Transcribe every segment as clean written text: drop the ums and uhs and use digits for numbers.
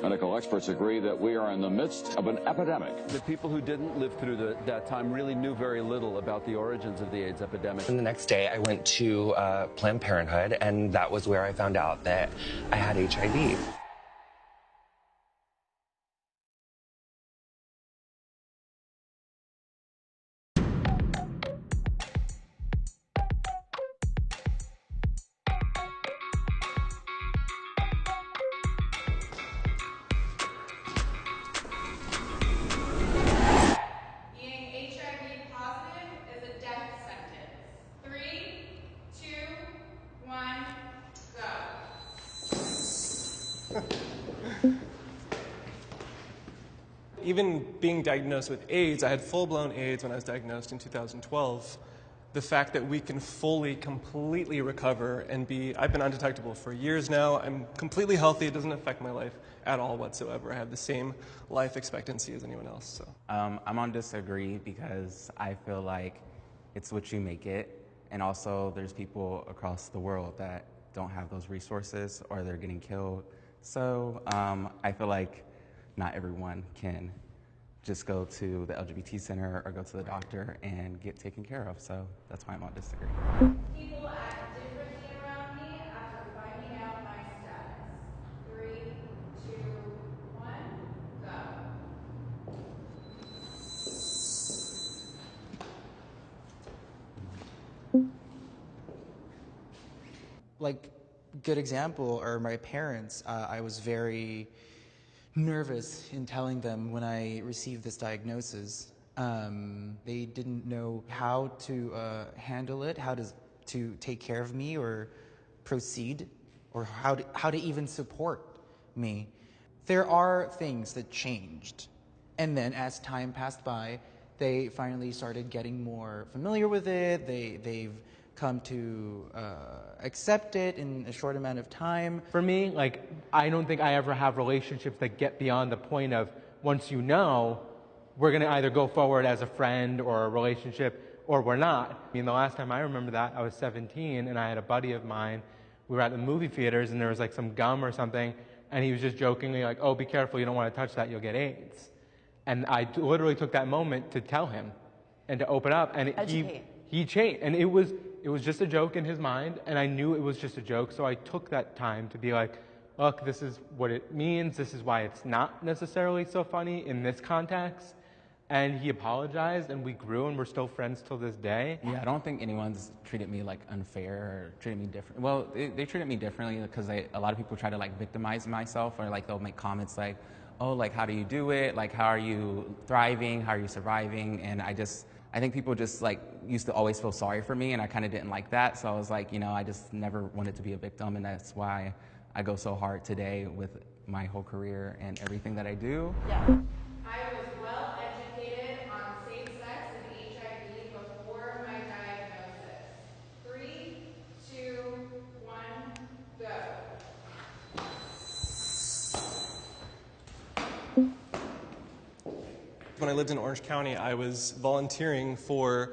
Medical experts agree that we are in the midst of an epidemic. The people who didn't live through that time really knew very little about the origins of the AIDS epidemic. And the next day, I went to Planned Parenthood, and that was where I found out that I had HIV. Even being diagnosed with AIDS, I had full-blown AIDS when I was diagnosed in 2012. The fact that we can fully, completely recover and I've been undetectable for years now. I'm completely healthy. It doesn't affect my life at all whatsoever. I have the same life expectancy as anyone else. So. I'm on disagree because I feel like it's what you make it. And also there's people across the world that don't have those resources or they're getting killed. So I feel like not everyone can just go to the LGBT center or go to the doctor and get taken care of. So that's why I'm on disagree. People act differently around me after finding out my status. 3, 2, 1, go. Like, good example are my parents. I was very nervous in telling them when I received this diagnosis. They didn't know how to handle it, how to take care of me or proceed, or how to even support me. There are things that changed. And then as time passed by, they finally started getting more familiar with it. They've come to accept it in a short amount of time. For me, like, I don't think I ever have relationships that get beyond the point of once you know, we're going to either go forward as a friend or a relationship or we're not. I mean, the last time I remember that, I was 17 and I had a buddy of mine. We were at the movie theaters and there was like some gum or something and he was just jokingly like, oh, be careful, you don't want to touch that, you'll get AIDS. And I literally took that moment to tell him and to open up, and he changed. And it was just a joke in his mind, and I knew it was just a joke, so I took that time to be like, look, this is what it means, this is why it's not necessarily so funny in this context. And he apologized, and we grew, and we're still friends till this day. Yeah, I don't think anyone's treated me like unfair or treated me different. Well, they treated me differently because a lot of people try to like victimize myself, or like they'll make comments like, oh, like how do you do it? Like how are you thriving? How are you surviving? And I think people just like used to always feel sorry for me, and I kind of didn't like that. So I was like, I just never wanted to be a victim, and that's why I go so hard today with my whole career and everything that I do. Yeah. I was well educated on safe sex and HIV before my diagnosis. 3, 2, 1, go. When I lived in Orange County, I was volunteering for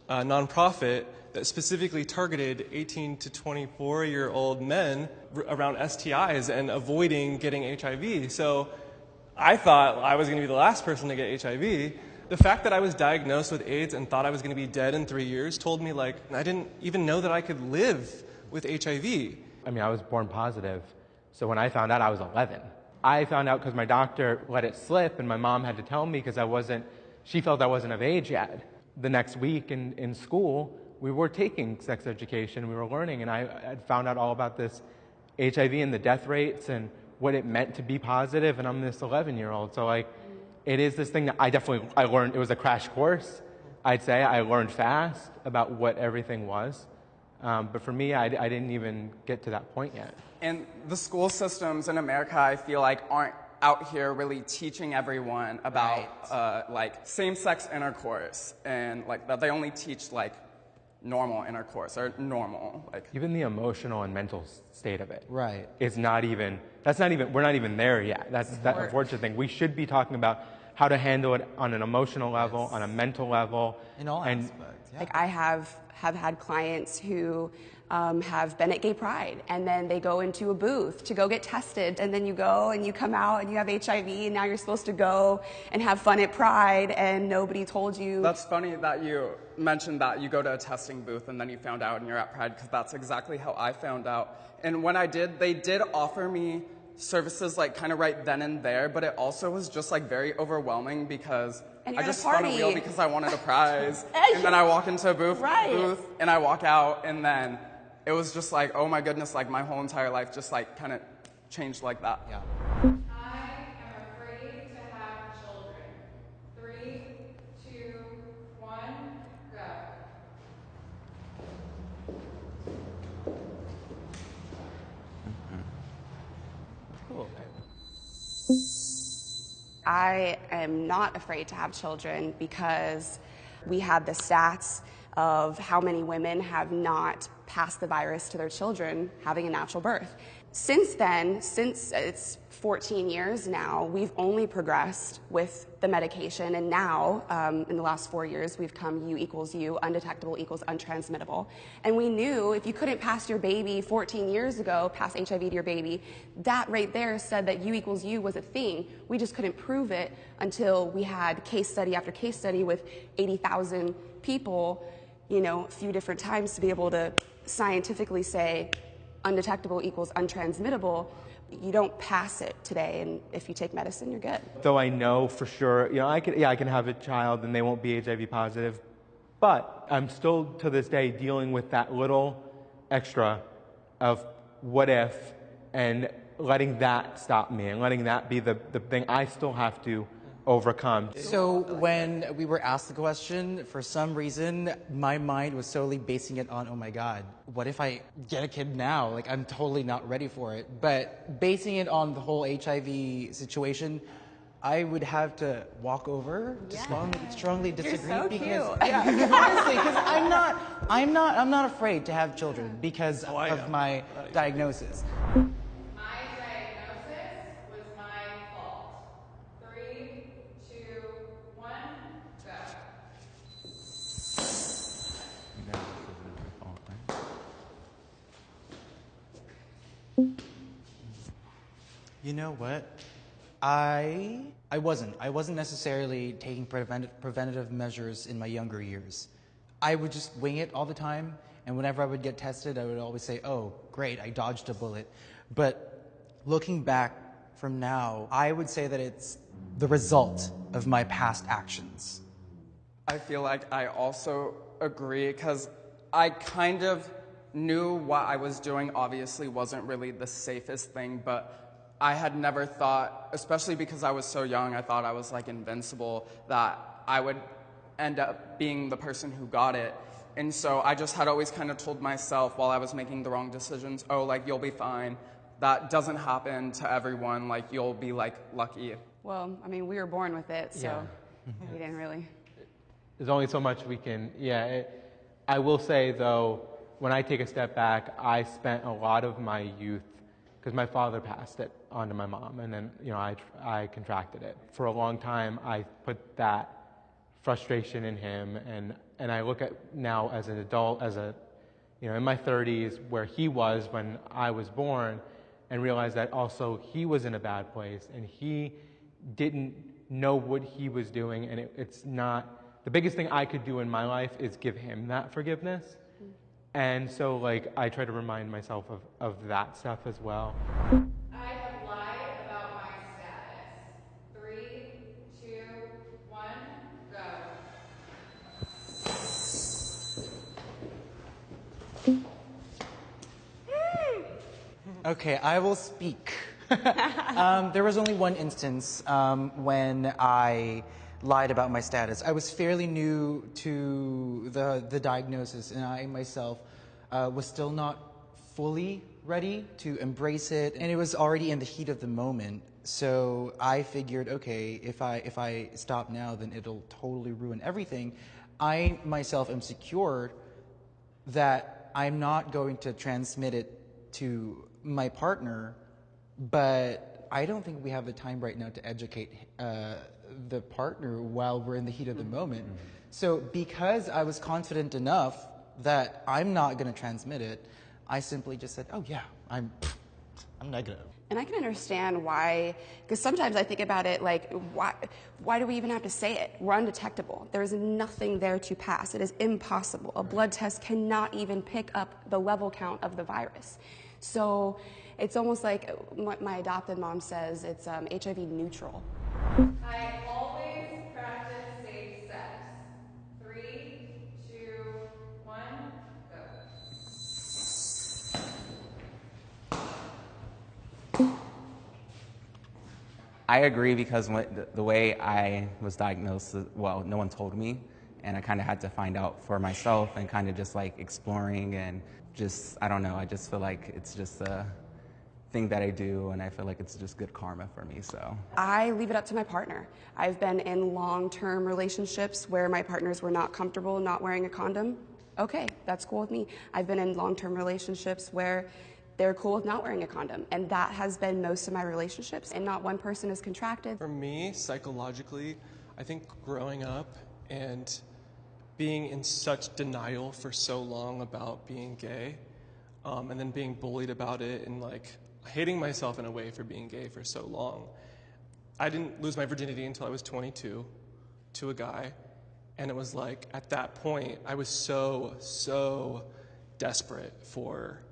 a nonprofit that specifically targeted 18 to 24-year-old men around STIs and avoiding getting HIV. So I thought I was going to be the last person to get HIV. The fact that I was diagnosed with AIDS and thought I was going to be dead in 3 years told me, like, I didn't even know that I could live with HIV. I mean, I was born positive, so when I found out, I was 11. I found out because my doctor let it slip, and my mom had to tell me because she felt I wasn't of age yet. The next week in school, we were taking sex education, we were learning, and I had found out all about this HIV and the death rates and what it meant to be positive, and I'm this 11-year-old. So like, it is this thing that I learned, it was a crash course, I'd say. I learned fast about what everything was. But for me, I didn't even get to that point yet. And the school systems in America, I feel like, aren't out here really teaching everyone about like same-sex intercourse, and like that they only teach like normal intercourse or normal, like even the emotional and mental state of it. Right. Is not even. We're not even there yet. That's that unfortunate thing. We should be talking about how to handle it on an emotional level, on a mental level, in all aspects. Yeah. Like I have had clients who have been at gay pride, and then they go into a booth to go get tested, and then you go and you come out and you have HIV, and now you're supposed to go and have fun at pride, and nobody told you. That's funny that you mentioned that you go to a testing booth and then you found out and you're at pride, because that's exactly how I found out. And when I did, they did offer me services like kind of right then and there, but it also was just like very overwhelming because I just spun a wheel because I wanted a prize. And then I walk into a booth and I walk out, and then it was just like, oh my goodness, like my whole entire life just like kind of changed like that. I am afraid to have children. 3, 2, 1, go. Cool. I am not afraid to have children because we had the stats of how many women have not passed the virus to their children having a natural birth. Since then, since it's 14 years now, we've only progressed with the medication, and now, in the last 4 years, we've come U equals U, undetectable equals untransmittable. And we knew if you couldn't pass your baby 14 years ago, pass HIV to your baby, that right there said that U equals U was a thing. We just couldn't prove it until we had case study after case study with 80,000 people, you know, a few different times to be able to scientifically say undetectable equals untransmittable. You don't pass it today, and if you take medicine, you're good. Though I know for sure, you know, I can have a child and they won't be HIV positive, but I'm still to this day dealing with that little extra of what if, and letting that stop me and letting that be the thing I still have to overcome. So when we were asked the question, for some reason, my mind was solely basing it on, oh my God, what if I get a kid now? Like, I'm totally not ready for it. But basing it on the whole HIV situation, I would have to walk over to strongly disagree. You're so because cute. yeah, honestly, because I'm not afraid to have children because of my diagnosis. My diagnosis was my fault. 3, 2, 1, go. You know what? I wasn't necessarily taking preventative measures in my younger years. I would just wing it all the time, and whenever I would get tested, I would always say, oh, great, I dodged a bullet. But looking back from now, I would say that it's the result of my past actions. I feel like I also agree, because I kind of knew what I was doing obviously wasn't really the safest thing, but I had never thought, especially because I was so young, I thought I was like invincible, that I would end up being the person who got it. And so I just had always kind of told myself while I was making the wrong decisions, oh, like, you'll be fine. That doesn't happen to everyone. Like, you'll be like lucky. Well, I mean, we were born with it, so we didn't really. There's only so much we can, I will say, though, when I take a step back, I spent a lot of my youth, because my father passed it on to my mom, and then, you know, I contracted it. For a long time, I put that frustration in him, and I look at now as an adult, as a, you know, in my 30s, where he was when I was born, and realize that also he was in a bad place, and he didn't know what he was doing, and it's not, the biggest thing I could do in my life is give him that forgiveness. And so, like, I try to remind myself of that stuff as well. I have lied about my status. 3, 2, 1, go. Okay, I will speak. There was only one instance when I lied about my status. I was fairly new to the diagnosis, and I myself was still not fully ready to embrace it, and it was already in the heat of the moment. So I figured, okay, if I stop now, then it'll totally ruin everything. I myself am secure that I'm not going to transmit it to my partner, but I don't think we have the time right now to educate the partner while we're in the heat of the moment. So because I was confident enough that I'm not going to transmit it, I simply just said, oh yeah, I'm negative. And I can understand why, because sometimes I think about it like, why do we even have to say it? We're undetectable. There is nothing there to pass. It is impossible. A blood test cannot even pick up the level count of the virus. So it's almost like what my adopted mom says, it's HIV neutral. I always practice safe sex. 3, 2, 1, go. I agree because the way I was diagnosed, well, no one told me, and I kind of had to find out for myself and kind of just like exploring and just, I don't know, I just feel like it's just a thing that I do, and I feel like it's just good karma for me, so. I leave it up to my partner. I've been in long-term relationships where my partners were not comfortable not wearing a condom. Okay, that's cool with me. I've been in long-term relationships where they're cool with not wearing a condom, and that has been most of my relationships, and not one person is contracted. For me, psychologically, I think growing up and being in such denial for so long about being gay, and then being bullied about it and like hating myself in a way for being gay for so long. I didn't lose my virginity until I was 22 to a guy, and it was like at that point I was so desperate for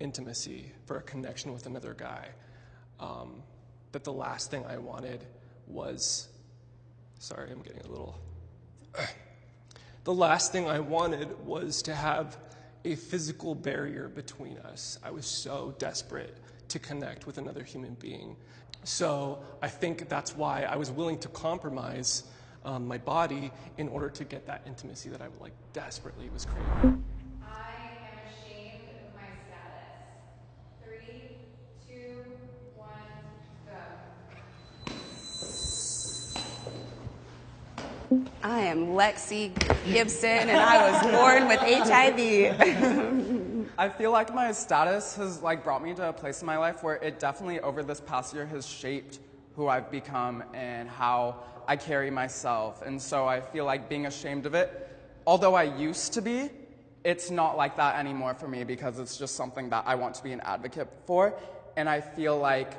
intimacy, for a connection with another guy, that the last thing I wanted was, sorry, I'm getting a little, the last thing I wanted was to have a physical barrier between us. I was so desperate to connect with another human being. So I think that's why I was willing to compromise my body in order to get that intimacy that I like desperately was craving. I am ashamed of my status. 3, 2, 1, go. I am Lexi Gibson, and I was born with HIV. I feel like my status has like brought me to a place in my life where it definitely over this past year has shaped who I've become and how I carry myself. And so I feel like being ashamed of it, although I used to be, it's not like that anymore for me because it's just something that I want to be an advocate for. And I feel like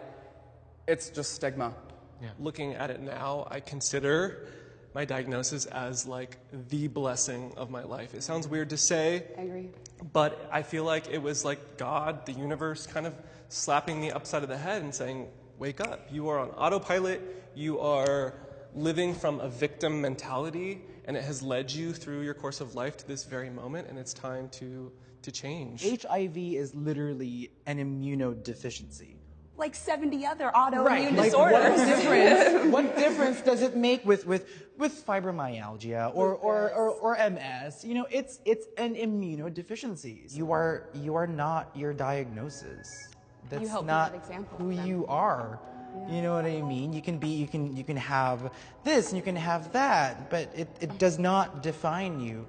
it's just stigma. Yeah. Looking at it now, I consider my diagnosis as like the blessing of my life. It sounds weird to say. I agree. But I feel like it was like God, the universe, kind of slapping me upside of the head and saying, wake up. You are on autopilot. You are living from a victim mentality, and it has led you through your course of life to this very moment, and it's time to change. HIV is literally an immunodeficiency. Like 70 other autoimmune disorders. What difference does it make with fibromyalgia or MS? You know, it's an immunodeficiency. You are not your diagnosis. That's not who you are. Yeah. You know what I mean? You can have this and you can have that, but it does not define you.